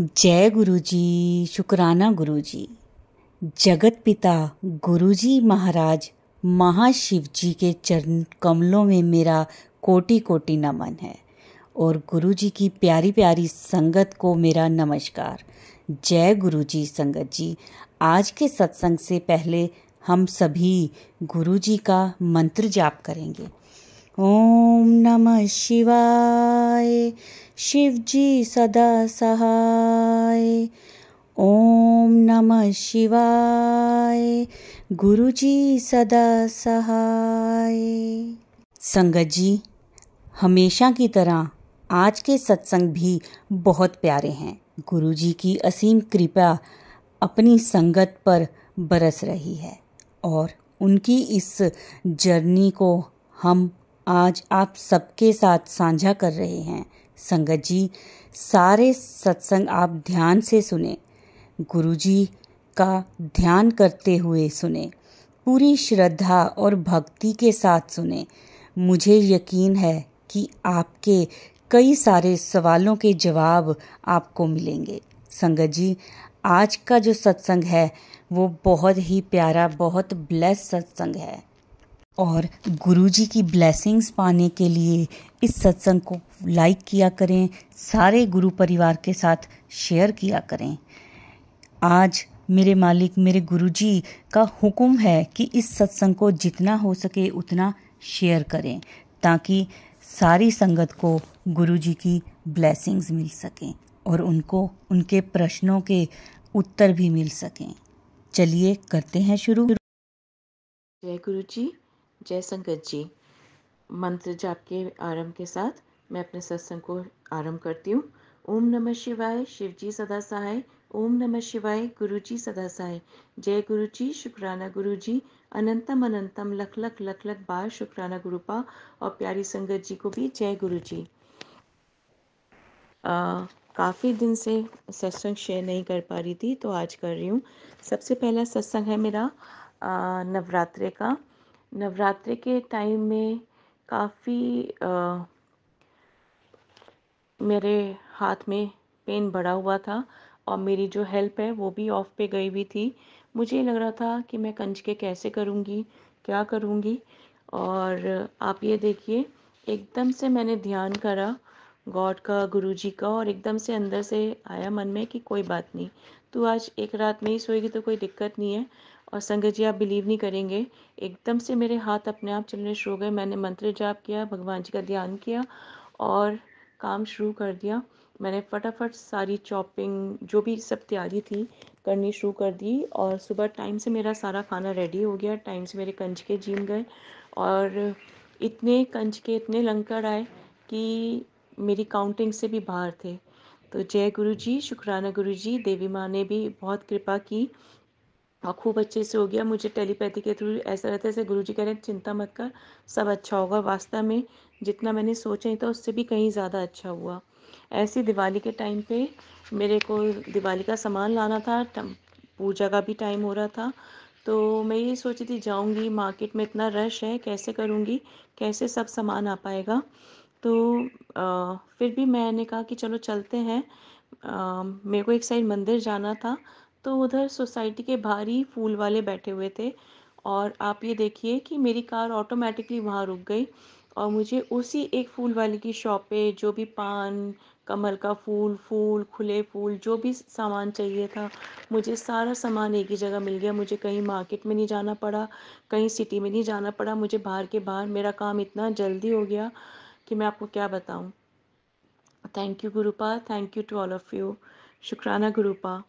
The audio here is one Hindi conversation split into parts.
जय गुरुजी, शुक्राना गुरुजी। जगत पिता गुरुजी महाराज महाशिव जी के चरण कमलों में मेरा कोटि कोटि नमन है और गुरुजी की प्यारी प्यारी संगत को मेरा नमस्कार। जय गुरुजी संगत जी। आज के सत्संग से पहले हम सभी गुरुजी का मंत्र जाप करेंगे। ओम नमः शिवाय, शिव जी सदा सहाय। ओम नमः शिवाय, गुरु जी सदा सहाय। संगत जी, हमेशा की तरह आज के सत्संग भी बहुत प्यारे हैं। गुरु जी की असीम कृपा अपनी संगत पर बरस रही है और उनकी इस जर्नी को हम आज आप सबके साथ साझा कर रहे हैं। संगत जी, सारे सत्संग आप ध्यान से सुने, गुरुजी का ध्यान करते हुए सुने, पूरी श्रद्धा और भक्ति के साथ सुने। मुझे यकीन है कि आपके कई सारे सवालों के जवाब आपको मिलेंगे। संगत जी, आज का जो सत्संग है वो बहुत ही प्यारा, बहुत ब्लेस सत्संग है और गुरुजी की ब्लेसिंग्स पाने के लिए इस सत्संग को लाइक किया करें, सारे गुरु परिवार के साथ शेयर किया करें। आज मेरे मालिक मेरे गुरुजी का हुक्म है कि इस सत्संग को जितना हो सके उतना शेयर करें ताकि सारी संगत को गुरुजी की ब्लेसिंग्स मिल सकें और उनको उनके प्रश्नों के उत्तर भी मिल सकें। चलिए करते हैं शुरू। जय गुरु जी, जय संगत जी। मंत्र जाप के आरंभ के साथ मैं अपने सत्संग को आरंभ करती हूँ। ओम नमः शिवाय, शिव जी सदा सहाय। ओम नमः शिवाय, गुरु जी सदा सहाय। जय गुरु जी, शुक्राना गुरु जी। अनंतम अनंतम लख लख लख लख बार शुक्राना गुरुपा और प्यारी संगत जी को भी जय गुरु जी। काफ़ी दिन से सत्संग शेयर नहीं कर पा रही थी तो आज कर रही हूँ। सबसे पहला सत्संग है मेरा नवरात्रे का। नवरात्रे के टाइम में काफ़ी मेरे हाथ में पेन बढ़ा हुआ था और मेरी जो हेल्प है वो भी ऑफ पे गई हुई थी। मुझे लग रहा था कि मैं कंजके कैसे करूँगी, क्या करूँगी। और आप ये देखिए, एकदम से मैंने ध्यान करा गॉड का, गुरुजी का, और एकदम से अंदर से आया मन में कि कोई बात नहीं, तू आज एक रात में ही सोएगी तो कोई दिक्कत नहीं है। और संगत जी, आप बिलीव नहीं करेंगे, एकदम से मेरे हाथ अपने आप चलने शुरू हो गए। मैंने मंत्र जाप किया, भगवान जी का ध्यान किया और काम शुरू कर दिया। मैंने फटाफट सारी चॉपिंग जो भी सब तैयारी थी करनी शुरू कर दी और सुबह टाइम से मेरा सारा खाना रेडी हो गया। टाइम से मेरे कंजके जीम गए और इतने कंजके, इतने लंकर आए कि मेरी काउंटिंग से भी बाहर थे। तो जय गुरु जी, शुक्राना गुरु जी। देवी माँ ने भी बहुत कृपा की और खूब अच्छे से हो गया। मुझे टेलीपैथी के थ्रू ऐसा रहता है जैसे गुरुजी कह रहे हैं चिंता मत कर, सब अच्छा होगा। वास्तव में जितना मैंने सोचा ही था उससे भी कहीं ज़्यादा अच्छा हुआ। ऐसी दिवाली के टाइम पे मेरे को दिवाली का सामान लाना था, पूजा का भी टाइम हो रहा था। तो मैं ये सोची थी जाऊंगी मार्केट में, इतना रश है, कैसे करूँगी, कैसे सब सामान आ पाएगा। तो फिर भी मैंने कहा कि चलो चलते हैं। मेरे को एक साइड मंदिर जाना था तो उधर सोसाइटी के बाहर ही फूल वाले बैठे हुए थे और आप ये देखिए कि मेरी कार ऑटोमेटिकली वहाँ रुक गई और मुझे उसी एक फूल वाले की शॉप पे जो भी पान, कमल का फूल, फूल, खुले फूल, जो भी सामान चाहिए था, मुझे सारा सामान एक ही जगह मिल गया। मुझे कहीं मार्केट में नहीं जाना पड़ा, कहीं सिटी में नहीं जाना पड़ा। मुझे बाहर के बाहर मेरा काम इतना जल्दी हो गया कि मैं आपको क्या बताऊं। Thank you Gurupa, thank you to all of you. शुक्राना गुरुपा।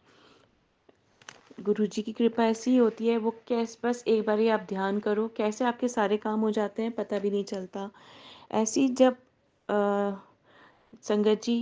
गुरु जी की कृपा ऐसी ही होती है, वो कैसे, बस एक बार ही आप ध्यान करो, कैसे आपके सारे काम हो जाते हैं पता भी नहीं चलता। ऐसी जब संगत जी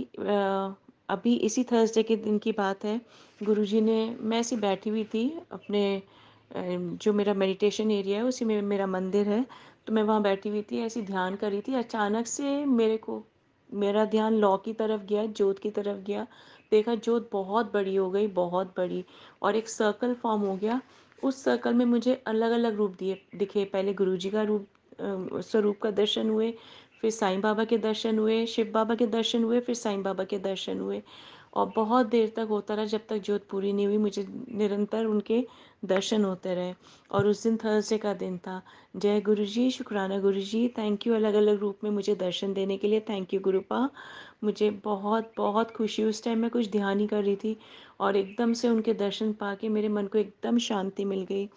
अभी इसी थर्सडे के दिन की बात है, गुरु जी ने, मैं ऐसी बैठी हुई थी अपने जो मेरा मेडिटेशन एरिया है उसी में मेरा मंदिर है, तो मैं वहाँ बैठी हुई थी, ऐसी ध्यान कर रही थी। अचानक से मेरा ध्यान लौ की तरफ गया, जोत की तरफ गया। देखा जोत बहुत बड़ी हो गई, बहुत बड़ी, और एक सर्कल फॉर्म हो गया। उस सर्कल में मुझे अलग अलग रूप दिखे। पहले गुरुजी का रूप, स्वरूप का दर्शन हुए, फिर साईं बाबा के दर्शन हुए, शिव बाबा के दर्शन हुए, फिर साईं बाबा के दर्शन हुए। और बहुत देर तक होता रहा, जब तक जोत पूरी नहीं हुई। मुझे निरंतर उनके दर्शन होते रहे। और उस दिन थर्सडे का दिन था। जय गुरु जी, शुक्राना गुरु जी, थैंक यू अलग अलग रूप में मुझे दर्शन देने के लिए। Thank you गुरुपा। मुझे बहुत बहुत खुशी, उस टाइम मैं कुछ ध्यान ही कर रही थी और एकदम से उनके दर्शन पाके मेरे मन को एकदम शांति मिल गई।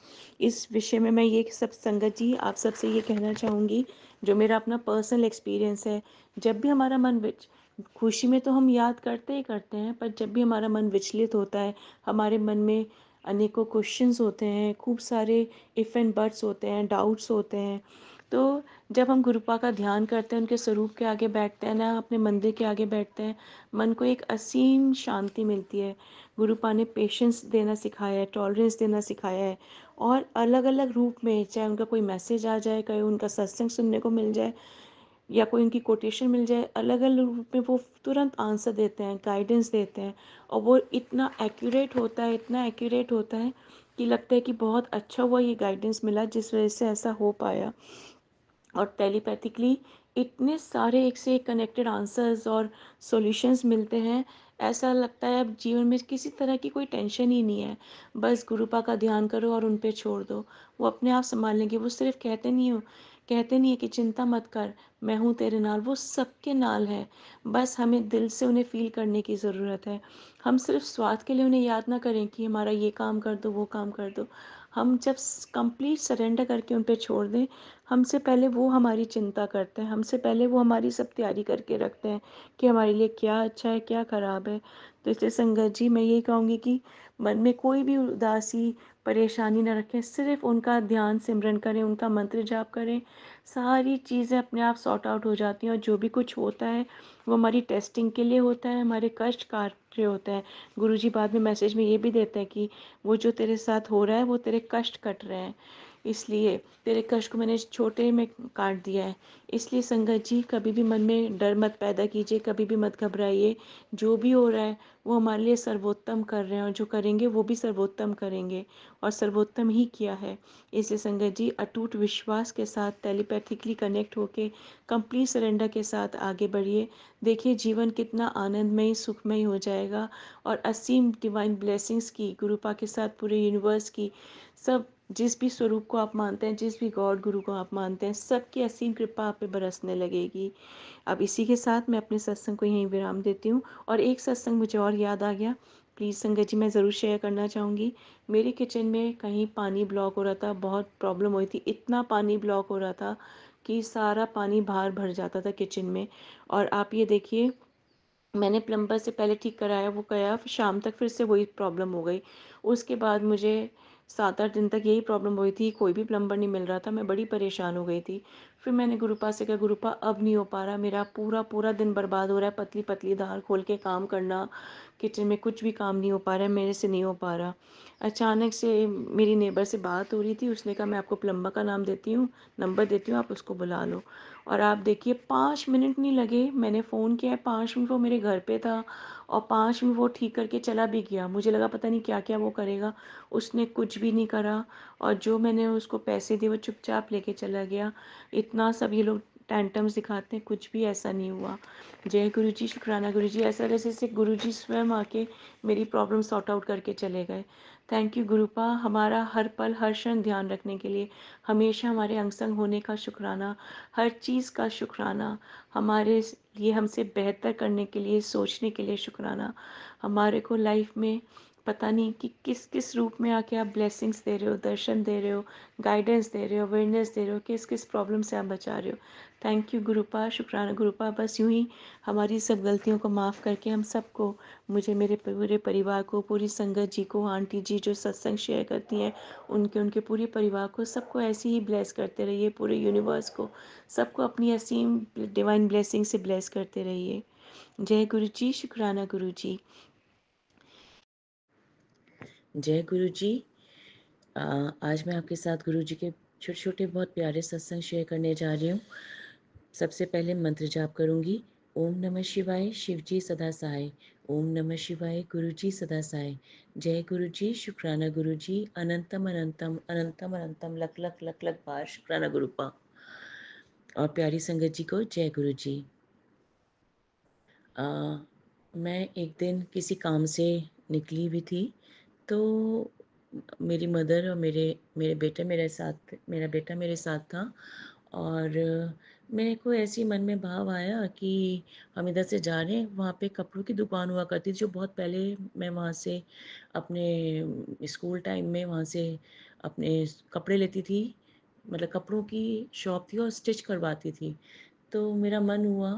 इस विषय में मैं ये सब संगत जी आप सबसे ये कहना चाहूँगी, जो मेरा अपना पर्सनल एक्सपीरियंस है। जब भी हमारा मन खुशी में तो हम याद करते ही करते हैं, पर जब भी हमारा मन विचलित होता है, हमारे मन में अनेकों क्वेश्चंस होते हैं, खूब सारे इफ़ एंड बट्स होते हैं, डाउट्स होते हैं, तो जब हम गुरुपा का ध्यान करते हैं, उनके स्वरूप के आगे बैठते हैं ना, अपने मंदिर के आगे बैठते हैं, मन को एक असीम शांति मिलती है। गुरुपा ने पेशेंस देना सिखाया है, टॉलरेंस देना सिखाया है, और अलग अलग रूप में, चाहे उनका कोई मैसेज आ जाए, कहीं उनका सत्संग सुनने को मिल जाए, या कोई उनकी कोटेशन मिल जाए, अलग अलग रूप में वो तुरंत आंसर देते हैं, गाइडेंस देते हैं। और वो इतना एक्यूरेट होता है, इतना एक्यूरेट होता है कि लगता है कि बहुत अच्छा हुआ ये गाइडेंस मिला, जिस वजह से ऐसा हो पाया। और टेलीपैथिकली इतने सारे एक से एक कनेक्टेड आंसर्स और सॉल्यूशंस मिलते हैं, ऐसा लगता है अब जीवन में किसी तरह की कोई टेंशन ही नहीं है। बस गुरुपा का ध्यान करो और उन पे छोड़ दो, वो अपने आप संभाल लेंगे। वो सिर्फ कहते नहीं है कि चिंता मत कर, मैं हूँ तेरे नाल। वो सबके नाल है, बस हमें दिल से उन्हें फील करने की ज़रूरत है। हम सिर्फ स्वार्थ के लिए उन्हें याद ना करें कि हमारा ये काम कर दो, वो काम कर दो। हम जब कंप्लीट सरेंडर करके उन पे छोड़ दें, हमसे पहले वो हमारी चिंता करते हैं, हमसे पहले वो हमारी सब तैयारी करके रखते हैं कि हमारे लिए क्या अच्छा है, क्या खराब है। तो इसलिए संगत जी मैं यही कहूँगी कि मन में कोई भी उदासी परेशानी न रखें, सिर्फ उनका ध्यान सिमरन करें, उनका मंत्र जाप करें, सारी चीज़ें अपने आप सॉर्ट आउट हो जाती हैं। और जो भी कुछ होता है वो हमारी टेस्टिंग के लिए होता है, हमारे कष्ट कार्य होता है। गुरुजी बाद में मैसेज में ये भी देते हैं कि वो जो तेरे साथ हो रहा है वो तेरे कष्ट कट रहे हैं, इसलिए तेरे कष्ट को मैंने छोटे में काट दिया है। इसलिए संगत जी कभी भी मन में डर मत पैदा कीजिए, कभी भी मत घबराइए। जो भी हो रहा है वो हमारे लिए सर्वोत्तम कर रहे हैं, और जो करेंगे वो भी सर्वोत्तम करेंगे, और सर्वोत्तम ही किया है। इसलिए संगत जी अटूट विश्वास के साथ टेलीपैथिकली कनेक्ट होके कंप्लीट सरेंडर के साथ आगे बढ़िए। देखिए जीवन कितना आनंदमय सुखमय हो जाएगा, और असीम डिवाइन ब्लेसिंग्स की, गुरुपा के साथ पूरे यूनिवर्स की, सब जिस भी स्वरूप को आप मानते हैं, जिस भी गॉड गुरु को आप मानते हैं, सबकी असीम कृपा आप पे बरसने लगेगी। अब इसी के साथ मैं अपने सत्संग को यहीं विराम देती हूँ। और एक सत्संग मुझे और याद आ गया, प्लीज़ संगत जी मैं ज़रूर शेयर करना चाहूँगी। मेरे किचन में कहीं पानी ब्लॉक हो रहा था, बहुत प्रॉब्लम हुई थी, इतना पानी ब्लॉक हो रहा था कि सारा पानी बाहर भर जाता था किचन में। और आप ये देखिए, मैंने प्लम्बर से पहले ठीक कराया, वो गया, फिर शाम तक फिर से वही प्रॉब्लम हो गई। उसके बाद मुझे 7-8 दिन तक यही प्रॉब्लम हुई थी, कोई भी प्लम्बर नहीं मिल रहा था, मैं बड़ी परेशान हो गई थी। फिर मैंने गुरुपा से कहा, गुरुपा अब नहीं हो पा रहा, मेरा पूरा पूरा दिन बर्बाद हो रहा है, पतली पतली दाल खोल के काम करना, किचन में कुछ भी काम नहीं हो पा रहा है, मेरे से नहीं हो पा रहा। अचानक से मेरी नेबर से बात हो रही थी, उसने कहा मैं आपको प्लम्बर का नाम देती हूँ, नंबर देती हूँ, आप उसको बुला लो। और आप देखिए 5 मिनट नहीं लगे, मैंने फ़ोन किया है, 5 मिनट वो मेरे घर पे था, और 5 मिनट वो ठीक करके चला भी गया। मुझे लगा पता नहीं क्या क्या वो करेगा, उसने कुछ भी नहीं करा। और जो मैंने उसको पैसे दिए वो चुपचाप लेके चला गया। इतना सब ये लोग टैंटम्स दिखाते हैं, कुछ भी ऐसा नहीं हुआ। जय गुरु जी, शुक्राना गुरु जी। ऐसा जैसे गुरु जी स्वयं आके मेरी प्रॉब्लम सॉर्ट आउट करके चले गए। थैंक यू गुरुपा, हमारा हर पल हर क्षण ध्यान रखने के लिए, हमेशा हमारे अंग संग होने का शुक्राना, हर चीज़ का शुक्राना, हमारे लिए हमसे बेहतर करने के लिए, सोचने के लिए शुक्राना। हमारे को लाइफ में पता नहीं कि किस किस रूप में आके आप ब्लेसिंग्स दे रहे हो, दर्शन दे रहे हो, गाइडेंस दे रहे हो, अवेयरनेस दे रहे हो, किस किस प्रॉब्लम से आप बचा रहे हो। थैंक यू गुरुपा, शुक्राना गुरुपा। बस यूं ही हमारी सब गलतियों को माफ़ करके हम सबको, मुझे, मेरे पूरे परिवार को, पूरी संगत जी को, आंटी जी जो सत्संग शेयर करती हैं, उनके पूरे परिवार को, सबको ऐसे ही ब्लेस करते रहिए, पूरे यूनिवर्स को, सबको अपनी असीम डिवाइन ब्लेसिंग से ब्लेस करते रहिए। जय गुरु जी, शुक्राना गुरु जी। जय गुरु जी। आज मैं आपके साथ गुरु जी के छोटे छोटे बहुत प्यारे सत्संग शेयर करने जा रही हूँ। सबसे पहले मंत्र जाप करूँगी। ओम नमः शिवाय, शिव जी सदा सहाय। ओम नमः शिवाय, गुरु जी सदा सहाय। जय गुरु जी, शुक्राना गुरु जी। अनंतम अनंतम अनंतम अनंतम लख लख लख लख बार शुक्राना गुरुपा। और प्यारी संगत जी को जय गुरु जी। मैं एक दिन किसी काम से निकली हुई थी, तो मेरी मदर और मेरे मेरे बेटे मेरा बेटा मेरे साथ था। और मेरे को ऐसे ही मन में भाव आया कि हम इधर से जा रहे हैं, वहाँ पे कपड़ों की दुकान हुआ करती थी, जो बहुत पहले मैं वहाँ से अपने स्कूल टाइम में वहाँ से अपने कपड़े लेती थी। मतलब कपड़ों की शॉप थी और स्टिच करवाती थी। तो मेरा मन हुआ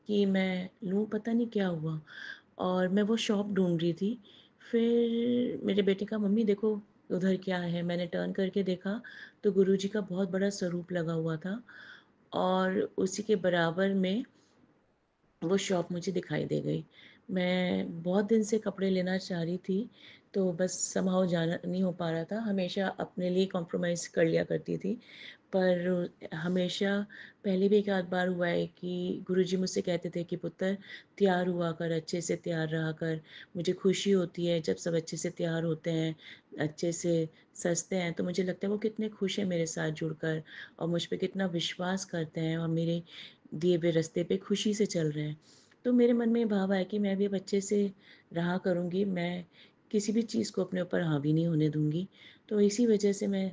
कि मैं लूँ, पता नहीं क्या हुआ, और मैं वो शॉप ढूँढ रही थी। फिर मेरे बेटे का, मम्मी देखो उधर क्या है। मैंने टर्न करके देखा तो गुरुजी का बहुत बड़ा स्वरूप लगा हुआ था, और उसी के बराबर में वो शॉप मुझे दिखाई दे गई। मैं बहुत दिन से कपड़े लेना चाह रही थी, तो बस समहाउ जाना नहीं हो पा रहा था। हमेशा अपने लिए कॉम्प्रोमाइज़ कर लिया करती थी, पर हमेशा पहले भी एक आध बार हुआ है कि गुरुजी मुझसे कहते थे कि पुत्र तैयार हुआ कर, अच्छे से तैयार रहा कर। मुझे खुशी होती है जब सब अच्छे से तैयार होते हैं, अच्छे से सजते हैं, तो मुझे लगता है वो कितने खुश हैं मेरे साथ जुड़कर, और मुझ पे कितना विश्वास करते हैं, और मेरे दिए हुए रास्ते पे खुशी से चल रहे हैं। तो मेरे मन में ये भाव आया कि मैं भी अब अच्छे से रहा करूँगी, मैं किसी भी चीज़ को अपने ऊपर हावी नहीं होने दूँगी। तो इसी वजह से मैं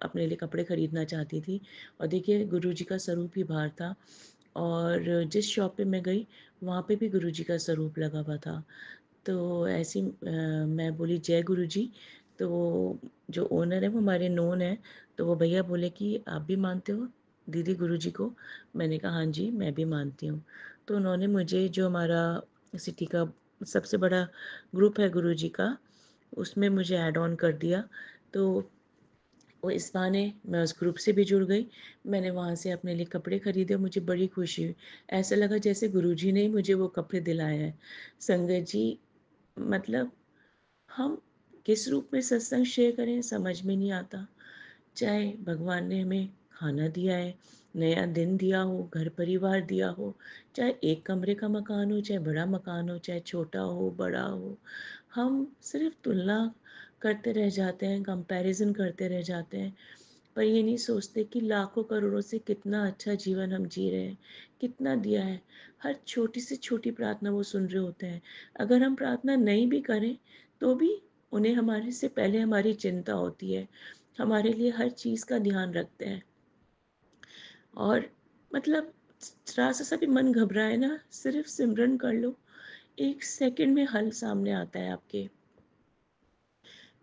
अपने लिए कपड़े खरीदना चाहती थी, और देखिए गुरुजी का स्वरूप ही बाहर था, और जिस शॉप पे मैं गई वहाँ पे भी गुरुजी का स्वरूप लगा हुआ था। तो ऐसे ही मैं बोली जय गुरुजी। तो वो जो ओनर है वो हमारे नोन है, तो वो भैया बोले कि आप भी मानते हो दीदी गुरुजी को? मैंने कहा हाँ जी, मैं भी मानती हूँ। तो उन्होंने मुझे, जो हमारा सिटी का सबसे बड़ा ग्रुप है गुरुजी का, उसमें मुझे ऐड ऑन कर दिया। तो वो इस बहाने मैं उस ग्रुप से भी जुड़ गई। मैंने वहाँ से अपने लिए कपड़े खरीदे और मुझे बड़ी खुशी हुई। ऐसा लगा जैसे गुरुजी ने ही मुझे वो कपड़े दिलाए हैं। संगत जी, मतलब हम किस रूप में सत्संग शेयर करें समझ में नहीं आता। चाहे भगवान ने हमें खाना दिया है, नया दिन दिया हो, घर परिवार दिया हो, चाहे एक कमरे का मकान हो, चाहे बड़ा मकान हो, चाहे छोटा हो बड़ा हो, हम सिर्फ तुलना करते रह जाते हैं, कंपैरिजन करते रह जाते हैं, पर ये नहीं सोचते कि लाखों करोड़ों से कितना अच्छा जीवन हम जी रहे हैं, कितना दिया है। हर छोटी से छोटी प्रार्थना वो सुन रहे होते हैं। अगर हम प्रार्थना नहीं भी करें तो भी उन्हें हमारे से पहले हमारी चिंता होती है, हमारे लिए हर चीज़ का ध्यान रखते हैं। और मतलब जरा सा भी मन घबराए ना, सिर्फ सिमरन कर लो, 1 सेकंड में हल सामने आता है आपके।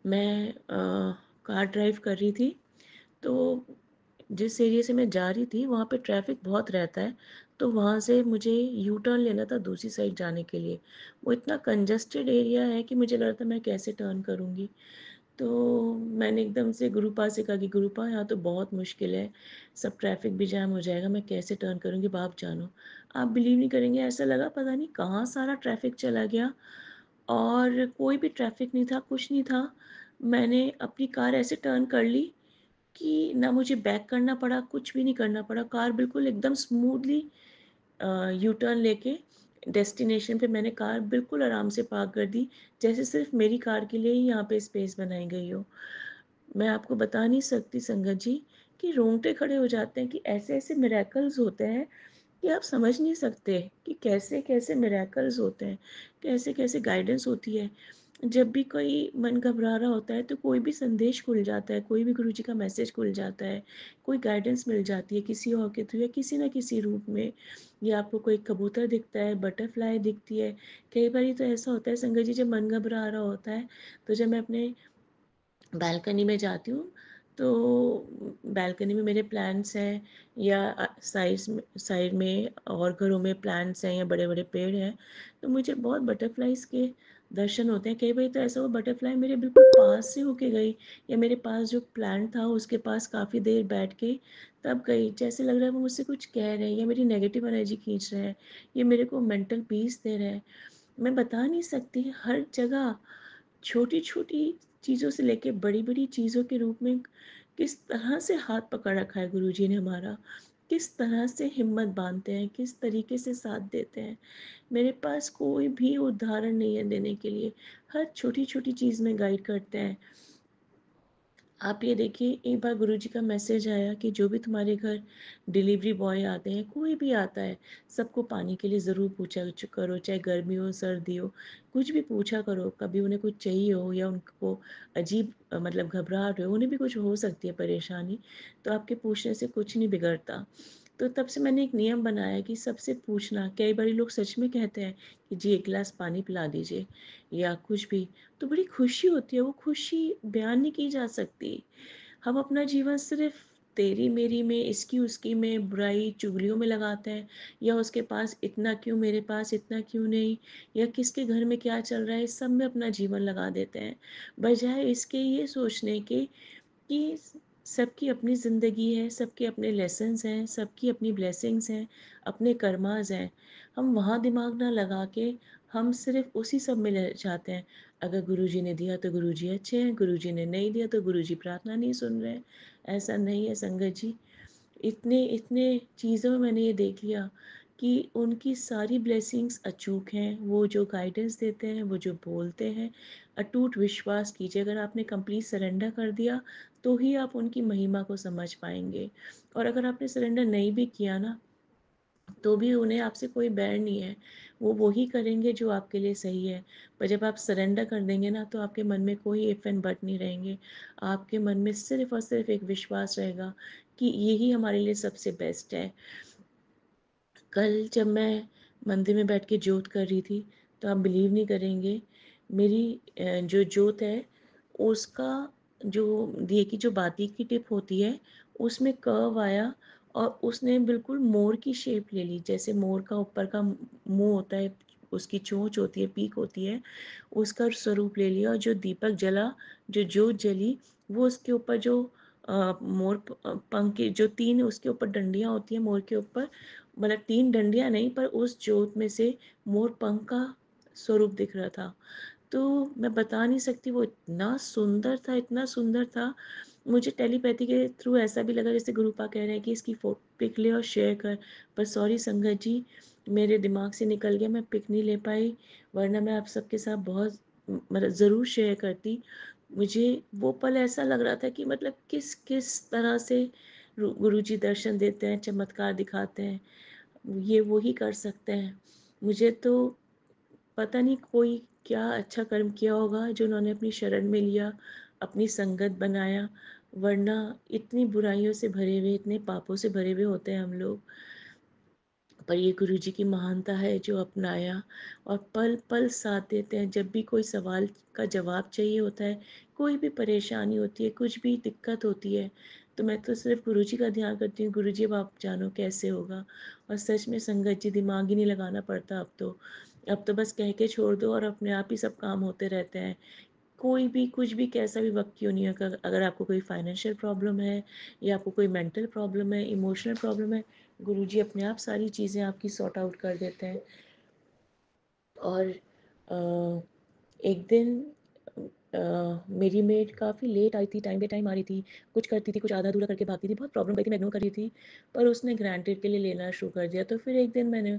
मैं कार ड्राइव कर रही थी, तो जिस एरिया से मैं जा रही थी वहाँ पे ट्रैफिक बहुत रहता है, तो वहाँ से मुझे यू टर्न लेना था दूसरी साइड जाने के लिए। वो इतना कंजस्टेड एरिया है कि मुझे लग रहा था मैं कैसे टर्न करूँगी। तो मैंने एकदम से गुरुपा से कहा कि गुरुपा यहाँ तो बहुत मुश्किल है, सब ट्रैफिक भी जाम हो जाएगा, मैं कैसे टर्न करूँगी, आप जानो। आप बिलीव नहीं करेंगे, ऐसा लगा पता नहीं कहाँ सारा ट्रैफिक चला गया, और कोई भी ट्रैफिक नहीं था, कुछ नहीं था। मैंने अपनी कार ऐसे टर्न कर ली कि ना मुझे बैक करना पड़ा, कुछ भी नहीं करना पड़ा। कार बिल्कुल एकदम स्मूथली यू टर्न लेके डेस्टिनेशन पे मैंने कार बिल्कुल आराम से पार्क कर दी, जैसे सिर्फ मेरी कार के लिए ही यहाँ पे स्पेस बनाई गई हो। मैं आपको बता नहीं सकती संगत जी कि रोंगटे खड़े हो जाते हैं कि ऐसे ऐसे मिरेकल्स होते हैं कि आप समझ नहीं सकते कि कैसे कैसे मिरेकल्स होते हैं, कैसे कैसे गाइडेंस होती है। जब भी कोई मन घबरा रहा होता है तो कोई भी संदेश खुल जाता है, कोई भी गुरुजी का मैसेज खुल जाता है, कोई गाइडेंस मिल जाती है किसी और के थ्रू या किसी न किसी रूप में। या आपको कोई कबूतर दिखता है, बटरफ्लाई दिखती है। कई बार तो ऐसा होता है संगत जी, जब मन घबरा रहा होता है तो जब मैं अपने बालकनी में जाती हूँ, तो बालकनी में मेरे प्लांट्स हैं, या साइड में और घरों में प्लांट्स हैं या बड़े बड़े पेड़ हैं, तो मुझे बहुत बटरफ्लाइज के दर्शन होते हैं। कई बार तो ऐसा हुआ बटरफ्लाई मेरे बिल्कुल पास से होके गई, या मेरे पास जो प्लांट था उसके पास काफ़ी देर बैठ के तब गई, जैसे लग रहा है वो मुझसे कुछ कह रहे हैं, या मेरी नेगेटिव एनर्जी खींच रहे हैं, ये मेरे को मेंटल पीस दे रहे हैं। मैं बता नहीं सकती, हर जगह छोटी छोटी चीज़ों से लेके बड़ी बड़ी चीज़ों के रूप में किस तरह से हाथ पकड़ रखा है गुरुजी ने हमारा, किस तरह से हिम्मत बांधते हैं, किस तरीके से साथ देते हैं। मेरे पास कोई भी उदाहरण नहीं है देने के लिए, हर छोटी छोटी चीज़ में गाइड करते हैं। आप ये देखिए, एक बार गुरुजी का मैसेज आया कि जो भी तुम्हारे घर डिलीवरी बॉय आते हैं, कोई भी आता है, सबको पानी के लिए ज़रूर पूछा करो, चाहे गर्मी हो सर्दी हो, कुछ भी पूछा करो। कभी उन्हें कुछ चाहिए हो या उनको अजीब मतलब घबराहट हो, उन्हें भी कुछ हो सकती है परेशानी, तो आपके पूछने से कुछ नहीं बिगड़ता। तो तब से मैंने एक नियम बनाया कि सबसे पूछना। कई बार लोग सच में कहते हैं कि जी एक गिलास पानी पिला दीजिए या कुछ भी, तो बड़ी खुशी होती है। वो खुशी बयान नहीं की जा सकती। हम अपना जीवन सिर्फ तेरी मेरी में, इसकी उसकी में, बुराई चुगलियों में लगाते हैं, या उसके पास इतना क्यों, मेरे पास इतना क्यों नहीं, या किसके घर में क्या चल रहा है, इस सब में अपना जीवन लगा देते हैं, बजाय इसके ये सोचने के कि सबकी अपनी ज़िंदगी है, सबके अपने लेसन्स हैं, सबकी अपनी ब्लेसिंग्स हैं, अपने कर्मास हैं। हम वहाँ दिमाग ना लगा के हम सिर्फ उसी सब में रह जाते हैं। अगर गुरुजी ने दिया तो गुरुजी अच्छे हैं, गुरुजी ने नहीं दिया तो गुरुजी प्रार्थना नहीं सुन रहे हैं। ऐसा नहीं है संगत जी। इतने इतने चीज़ों में मैंने ये देख लिया कि उनकी सारी ब्लेसिंग्स अचूक हैं। वो जो गाइडेंस देते हैं, वो जो बोलते हैं, अटूट विश्वास कीजिए। अगर आपने कंप्लीट सरेंडर कर दिया तो ही आप उनकी महिमा को समझ पाएंगे। और अगर आपने सरेंडर नहीं भी किया ना, तो भी उन्हें आपसे कोई बैर नहीं है। वो वही करेंगे जो आपके लिए सही है। पर जब आप सरेंडर कर देंगे ना, तो आपके मन में कोई इफ एंड बट नहीं रहेंगे। आपके मन में सिर्फ और सिर्फ एक विश्वास रहेगा कि यही हमारे लिए सबसे बेस्ट है। कल जब मैं मंदिर में बैठ के जोत कर रही थी, तो आप बिलीव नहीं करेंगे, मेरी जो जोत है उसका जो दिए की जो बाती की टिप होती है, उसमें कर्व आया और उसने बिल्कुल मोर की शेप ले ली। जैसे मोर का ऊपर का मुंह होता है, उसकी चोंच होती है, पीक होती है, उसका स्वरूप ले लिया। और जो दीपक जला, जो जोत जली, वो उसके ऊपर जो मोर पंख की जो तीन उसके ऊपर डंडियाँ होती हैं मोर के ऊपर, मतलब तीन डंडियाँ नहीं, पर उस जोत में से मोर पंख का स्वरूप दिख रहा था। तो मैं बता नहीं सकती, वो इतना सुंदर था, इतना सुंदर था। मुझे टेलीपैथी के थ्रू ऐसा भी लगा जैसे गुरुपा कह रहे हैं कि इसकी फोटो पिक ले और शेयर कर। पर सॉरी संगत जी, मेरे दिमाग से निकल गया, मैं पिक नहीं ले पाई, वरना मैं आप सबके साथ बहुत मतलब ज़रूर शेयर करती। मुझे वो पल ऐसा लग रहा था कि मतलब किस किस तरह से गुरुजी दर्शन देते हैं, चमत्कार दिखाते हैं, ये वो ही कर सकते हैं। मुझे तो पता नहीं कोई क्या अच्छा कर्म किया होगा जो उन्होंने अपनी शरण में लिया, अपनी संगत बनाया, वरना इतनी बुराइयों से भरे हुए, इतने पापों से भरे हुए होते हैं हम लोग। पर ये गुरुजी की महानता है जो अपनाया, और पल पल साथ देते हैं। जब भी कोई सवाल का जवाब चाहिए होता है, कोई भी परेशानी होती है, कुछ भी दिक्कत होती है, तो मैं तो सिर्फ गुरुजी का ध्यान करती हूँ, गुरुजी अब आप जानो कैसे होगा। और सच में संगत जी, दिमाग ही नहीं लगाना पड़ता अब तो बस कह के छोड़ दो और अपने आप ही सब काम होते रहते हैं। कोई भी कुछ भी कैसा भी वक्त क्यों नहीं है, अगर आपको कोई फाइनेंशियल प्रॉब्लम है, या आपको कोई मेंटल प्रॉब्लम है, इमोशनल प्रॉब्लम है, गुरुजी अपने आप सारी चीज़ें आपकी सॉर्ट आउट कर देते हैं। और एक दिन मेरी मेड काफ़ी लेट आई थी, टाइम पे टाइम आ रही थी, कुछ करती थी, कुछ आधा अधूरा करके भागती थी, बहुत प्रॉब्लम गई थी, मैं इग्नोर कर रही थी, पर उसने ग्रांटेड के लिए लेना शुरू कर दिया। तो फिर एक दिन मैंने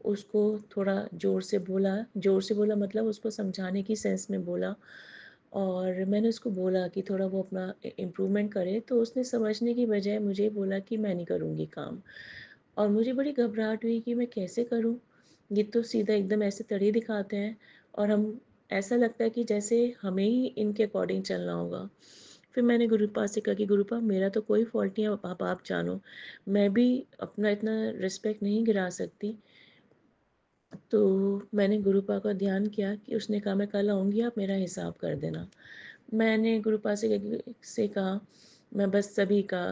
उसको थोड़ा ज़ोर से बोला मतलब उसको समझाने की सेंस में बोला, और मैंने उसको बोला कि थोड़ा वो अपना इम्प्रूवमेंट करे। तो उसने समझने की बजाय मुझे बोला कि मैं नहीं करूँगी काम। और मुझे बड़ी घबराहट हुई कि मैं कैसे करूँ, ये तो सीधा एकदम ऐसे तड़े दिखाते हैं, और हम ऐसा लगता है कि जैसे हमें ही इनके अकॉर्डिंग चलना होगा। फिर मैंने गुरुपा से कहा कि गुरुपा, मेरा तो कोई फॉल्ट नहीं है, आप जानो, मैं भी अपना इतना रिस्पेक्ट नहीं गिरा सकती। तो मैंने गुरुपा का ध्यान किया कि उसने कहा मैं कल आऊँगी, आप मेरा हिसाब कर देना। मैंने गुरुपा से कहा, मैं बस सभी का,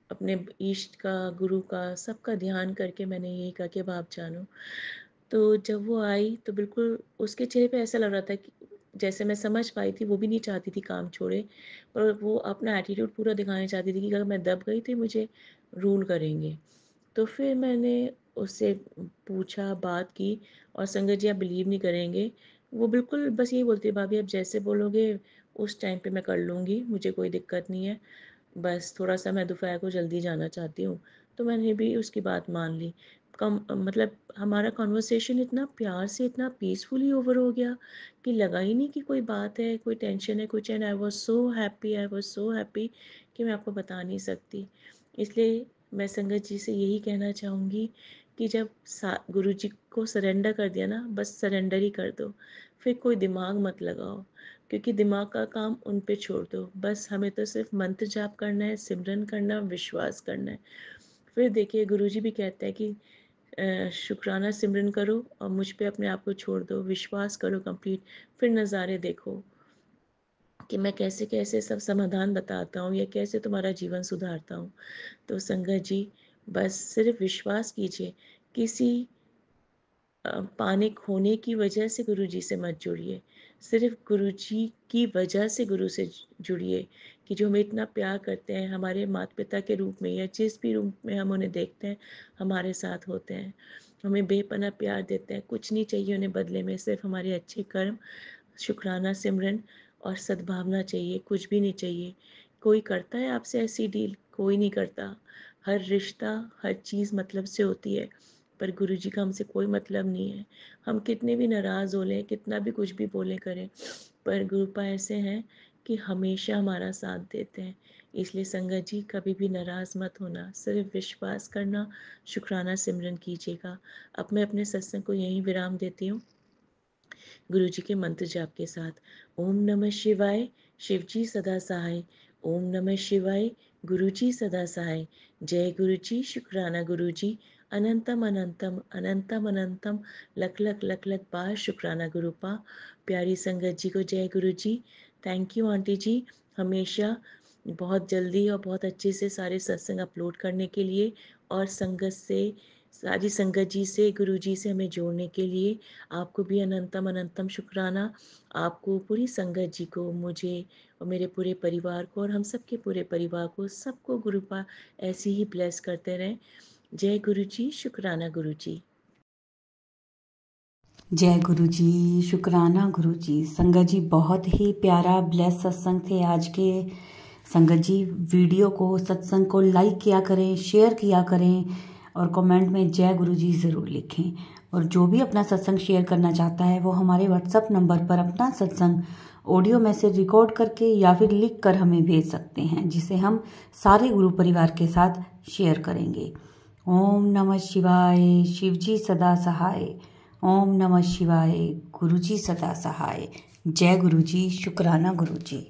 अपने इष्ट का, गुरु का, सबका ध्यान करके मैंने यही कहा कि अब आप जानो। तो जब वो आई तो बिल्कुल उसके चेहरे पे ऐसा लग रहा था कि जैसे मैं समझ पाई थी, वो भी नहीं चाहती थी काम छोड़े, पर वो अपना एटीट्यूड पूरा दिखाना चाहती थी कि अगर मैं दब गई तो मुझे रूल करेंगे। तो फिर मैंने उससे पूछा, बात की, और संगत जी आप बिलीव नहीं करेंगे, वो बिल्कुल बस यही बोलती है, भाभी आप जैसे बोलोगे उस टाइम पे मैं कर लूँगी, मुझे कोई दिक्कत नहीं है, बस थोड़ा-सा मैं दोपहर को जल्दी जाना चाहती हूँ। तो मैंने भी उसकी बात मान ली। मतलब हमारा कॉन्वर्सेशन इतना प्यार से, इतना पीसफुली ओवर हो गया कि लगा ही नहीं कि कोई बात है, कोई टेंशन है, कुछ है। I was so happy, I was so happy कि मैं आपको बता नहीं सकती। इसलिए मैं संगत जी से यही कहना चाहूँगी कि जब गुरु जी को सरेंडर कर दिया ना, बस सरेंडर ही कर दो, फिर कोई दिमाग मत लगाओ, क्योंकि दिमाग का काम उन पे छोड़ दो। बस हमें तो सिर्फ मंत्र जाप करना है, सिमरन करना, विश्वास करना है। फिर देखिए गुरु जी भी कहते हैं कि शुक्राना सिमरन करो और मुझ पे अपने आप को छोड़ दो, विश्वास करो कंप्लीट, फिर नज़ारे देखो कि मैं कैसे कैसे सब समाधान बताता हूँ या कैसे तुम्हारा जीवन सुधारता हूँ। तो संगत जी बस सिर्फ विश्वास कीजिए, किसी पाने खोने की वजह से गुरु जी से मत जुड़िए, सिर्फ गुरु जी की वजह से गुरु से जुड़िए कि जो हमें इतना प्यार करते हैं, हमारे माता पिता के रूप में या जिस भी रूप में हम उन्हें देखते हैं, हमारे साथ होते हैं, हमें बेपनाह प्यार देते हैं। कुछ नहीं चाहिए उन्हें बदले में, सिर्फ हमारे अच्छे कर्म, शुक्राना सिमरन और सद्भावना चाहिए, कुछ भी नहीं चाहिए। कोई करता है आपसे ऐसी डील? कोई नहीं करता। हर रिश्ता, हर चीज़ मतलब से होती है, पर गुरु जी का हमसे कोई मतलब नहीं है। हम कितने भी नाराज़ हो लें, कितना भी कुछ भी बोले करें, पर गुरुपा ऐसे हैं कि हमेशा हमारा साथ देते हैं। इसलिए संगत जी कभी भी नाराज़ मत होना, सिर्फ विश्वास करना, शुक्राना सिमरन कीजिएगा। अब मैं अपने सत्संग को यहीं विराम देती हूँ गुरु जी के मंत्र जाप के साथ। ओम नमः शिवाय, शिव जी सदा सहाय। ओम नमः शिवाय, गुरु जी सदा सहाय। जय गुरु जी, शुक्राना गुरु जी। अनंतम अनंतम अनंतम अनंतम लख लख लख लख बार शुक्राना गुरुपा। प्यारी संगत जी को जय गुरु जी। थैंक यू आंटी जी, हमेशा बहुत जल्दी और बहुत अच्छे से सारे सत्संग अपलोड करने के लिए, और संगत से, सारी संगत जी से, गुरु जी से हमें जोड़ने के लिए। आपको भी अनंतम अनंतम शुक्राना। आपको, पूरी संगत जी को, मुझे और मेरे पूरे परिवार को, और हम सबके पूरे परिवार को, सबको गुरुपा ऐसे ही ब्लेस करते रहें। जय गुरु जी, शुक्राना गुरु जी। जय गुरु जी, शुक्राना गुरु जी। संगत जी बहुत ही प्यारा ब्लेस सत्संग थे आज के। संगत जी वीडियो को, सत्संग को लाइक किया करें, शेयर किया करें और कमेंट में जय गुरु जी ज़रूर लिखें। और जो भी अपना सत्संग शेयर करना चाहता है वो हमारे व्हाट्सएप नंबर पर अपना सत्संग ऑडियो मैसेज रिकॉर्ड करके या फिर लिख कर हमें भेज सकते हैं, जिसे हम सारे गुरु परिवार के साथ शेयर करेंगे। ओम नमः शिवाय, शिव जी सदा सहाय। ओम नमः शिवाय, गुरु जी सदा सहाय। जय गुरु जी, शुक्राना गुरु जी।